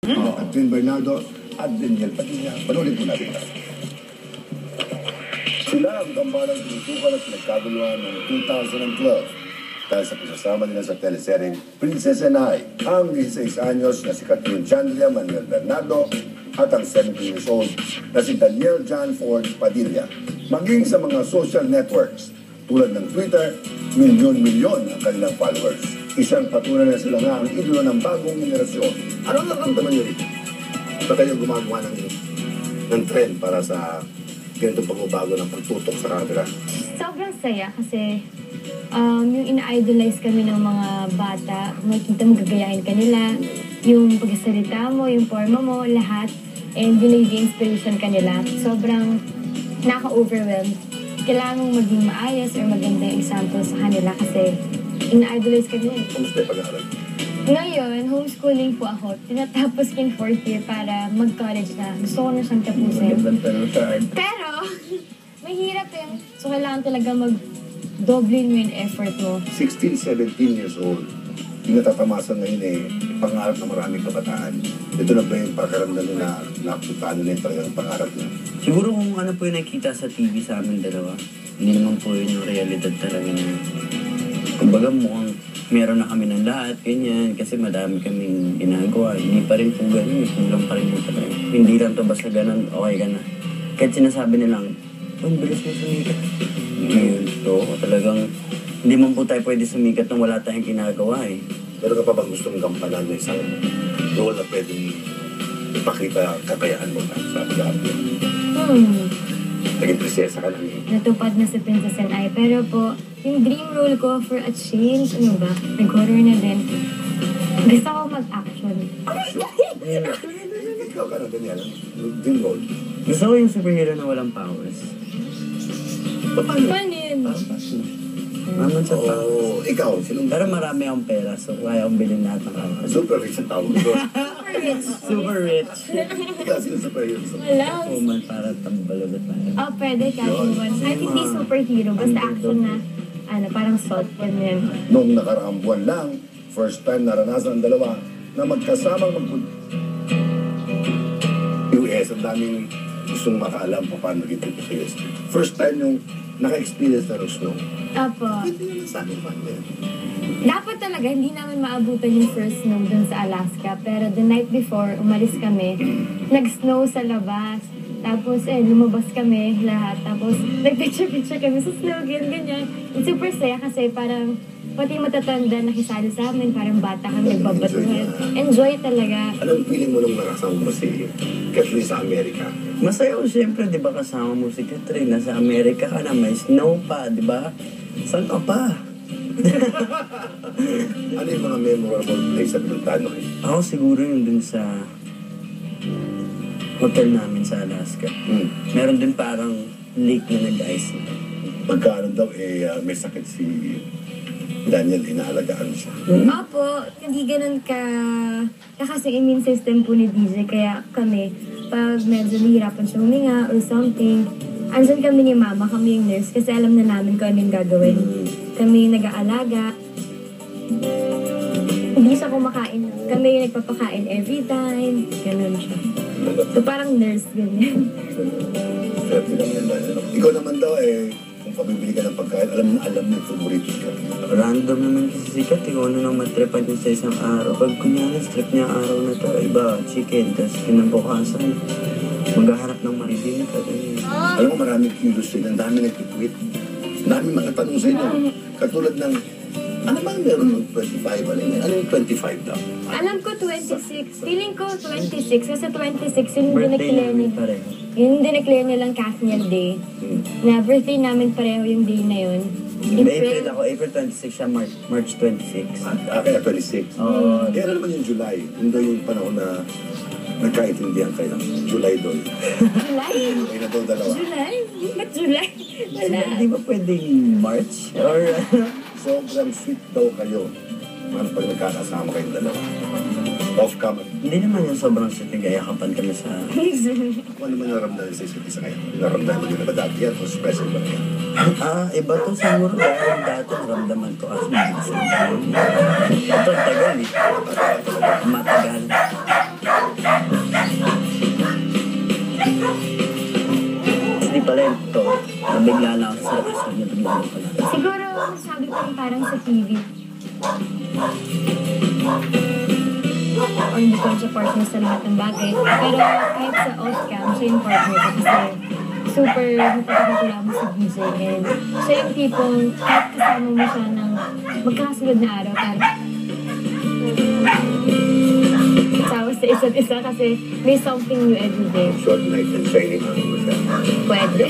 At Jane Bernardo at Daniel Padilla. Panoodin po natin. Sila ang gambalang tinutukan at nagkaguluhan noong 2012 dahil sa pagsasama nila sa telesereng Princess and I, ang 16 anyos na si Catherine Chandria Manuel Bernardo at ang 17 years old na si Daniel John Ford Padilla. Maging sa mga social networks tulad ng Twitter, milyon-milyon ang kanilang followers. Isang patunay na sila nga ang idolo ng bagong henerasyon. Ano naramdaman niyo rito? Ba kayo gumagawa ng trend para sa ganitong pagbabago ng pagtutok sa camera? Sobrang saya kasi yung ina-idolize kami ng mga bata, makikita mo gagayahin ka nila, yung pagsasalita mo, yung forma mo, lahat, and binigay inspiration ka nila. Sobrang naka-overwhelmed. Kailangan mong maging maayos or maganda yung example sa kanila kasi ina-idolize ka nila. Kamusta yung pag-aaral? Ngayon, homeschooling po ako. Tinatapos ko yung 4th year para mag-college na. Gusto ko na siyang tapusin. Pero, mahirap yun. So, kailangan talaga mag-doubling mo yung effort mo. 16, 17 years old. Yung natatamasan ngayon pangarap ng maraming kabataan. Ito na ba yung pagkaramdam na napuntaan nila yung talagang pangarap niya? Siguro kung ano po yung nakita sa TV sa amin dalawa, hindi naman po yun yung realidad talaga niya. Kumbaga mukhang meron na kami ng lahat, ganyan, kasi madami kaming ginagawa. Hindi pa rin po ganun, kulang pa rin mo talaga. Hindi lang to basta ganun, okay ka na. Kahit sinasabi nilang, ang bilis mo sumikat. Ngayon, so talagang hindi man po tayo pwede sumikat nang wala tayong ginagawa eh. Pero ka pa bang gustong gampanan ng isang role na pwedeng ipakita kakayaan mo na sa pag-aaral? Naging prinsesa ka lang eh. Natupad na si Princess and I. Pero po, yung dream role ko for a change, ano ba, nag-horror na din. Gusto ko mag-action. Ikaw ka na, Daniel. Dream role. Gusto ko yung superhero na walang powers. Paano? Panin? Naman sa powers. Oo, ikaw. Sinong Pero marami akong pera, so kaya akong bilhin lahat ng powers. super rich ang tawag doon. Super rich. Ikaw, sino superhero? Wala. Woman para tambalagot tayo. Oh, pwede kahit one. Kahit hindi superhero, basta action na, parang salt yan yan. Noong nakaraang buwan lang, first time naranasan ang dalawa na magkasamang US. Ang daming gustong makaalam pa paano naging trip sa US. First time yung naka-experience na ng snow. Apo. Pwede naman sa akin paano yan. Dapat talaga, hindi namin maabutan yung first snow dun sa Alaska. Pero the night before, umalis kami. Nag-snow sa labas. Tapos, lumabas kami lahat. Tapos, nag-picture-picture kami sa snow, ganyan. It's super saya kasi parang pati matatanda nakisali sa amin, parang bata kami nagbabatuhan. Enjoy talaga. Anong feeling mo nung nakasama mo si Kathleen sa Amerika? Masaya ko siyempre, di ba, kasama mo si Catherine. Nasa Amerika ka na, may snow pa, di ba? Saan ka pa? Ano yung mga memorable place at puntahan mo? Ako siguro yung dun sa hotel namin sa Alaska. Meron din parang lake na nag-ice. Pagkaano daw, may sakit si Daniel, inaalagaan siya. Opo, hindi ganun kasi immune system po ni DJ. Kaya kami, pag medyo nahihirapan siya huminga or something, andyan kami ni Mama, kami yung nurse, kasi alam na namin kung ano yung gagawin. Kami yung nag-aalaga. Hindi siya kumakain. Kami yung nagpapakain every time. Ganun siya. So parang nurse, ganyan. Swerte lang yan, Daniel. Ikaw naman daw, kung pabibili ka ng pagkain, alam mo yung favorito ka. Random naman kasi sikat, ikaw ano nang matripan niya sa isang araw. Pag kunyari, strip niya araw na to, iba, chicken, tapos kinabukasan, maghaharap ng maridin ka. Alam mo, maraming kilos din. Ang dami nag-tweet. Ang dami mga tanong sa inyo. Katulad ng, ano ba meron ng 25? Ano yung 25 daw? Alam ko 26. Feeling ko 26. Kasi 26 yung Birthday dineclare namin ni... pareho. Yung dineclare nilang Kathniel Day. Na birthday namin pareho yung day na yun. April ako, April 26 siya, March 26. Kaya 26. Oo. Kaya ano naman yung July? Yun daw yung panahon na nagkaintindihan kayo. July doon. July? May na daw dalawa. July? Ba't July? Wala. Hindi ba pwedeng March? Or Sobrang sweet daw kayo. Man, pag nagkakasama kayong dalawa. Off camera. hindi naman yung sobrang sweet, nag-ayakapan kami sa... Kung ano man naramdaman sa isa't isa kayo? Naramdaman nyo na ba dati yan? O special ba yan? Iba to siguro dahil dati naramdaman ko as minsan. Ito tagal eh. Matagal. parang sa TV. On the phone, siya partner sa lahat ng bagay. Pero kahit sa off-cam, siya yung partner ko kasi super napagkakakula mo sa DJ. And siya yung tipong kahit kasama mo siya ng magkakasunod na araw, parang kasama sa isa't isa kasi may something new every day. Short night and shining ang Pwede.